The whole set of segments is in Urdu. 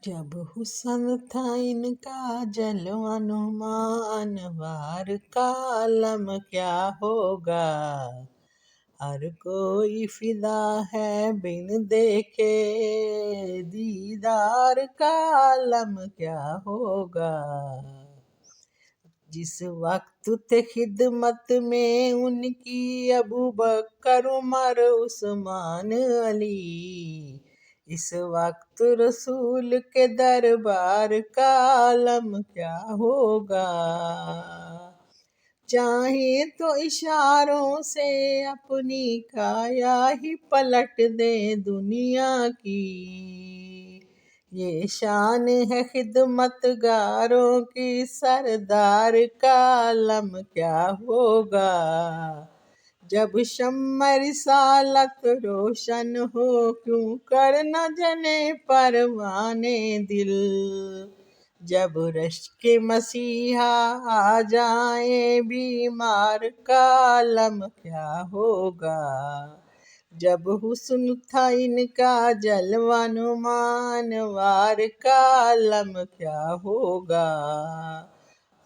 جب حسن تھا ان کا جلوہ نما، انوار کا عالم کیا ہوگا۔ ہر کوئی فدا ہے بن دیکھے، دیدار کا عالم کیا ہوگا۔ جس وقت تھے خدمت میں ان کی ابوبکر عمر عثمان علی، اس وقت رسول کے دربار کا عالم کیا ہوگا۔ چاہیں تو اشاروں سے اپنی کایا ہی پلٹ دیں دنیا کی، یہ شان ہے خدمت گاروں کی، سردار کا عالم کیا ہوگا۔ جب شمع رسالت روشن ہو، کیوں کر نہ جلے پروانے دل۔ جب رشک مسیحا آ جائیں بیمار کا عالم کیا ہوگا۔ جب حسن تھا ان کا جلوہ نما، انوار کا عالم کیا ہوگا۔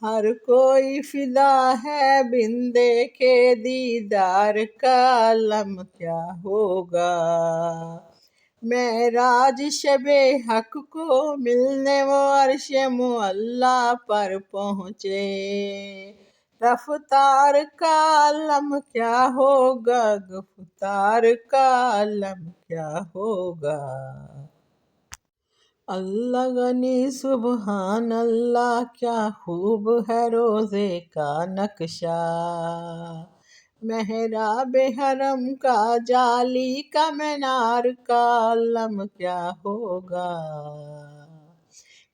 ہر کوئی فدا ہے بن دیکھے، دیدار کا عالم کیا ہوگا۔ معراج شب حق کو ملنے وہ عرش معلیٰ پر پہنچے، رفتار کا عالم کیا ہوگا، گفتار کا عالم کیا ہوگا۔ اللہ غنی سبحان اللہ، کیا خوب ہے روضے کا نقشہ۔ محراب حرم کا جالی کا مینار کا عالم کیا ہوگا۔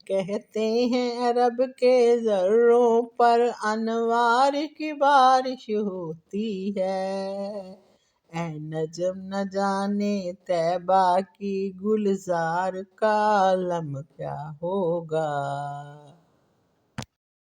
کہتے ہیں عرب کے ذروں پر انوار کی بارش ہوتی ہے، اے نجم نہ جانے طیبہ کی گلزار کا عالم کیا ہوگا۔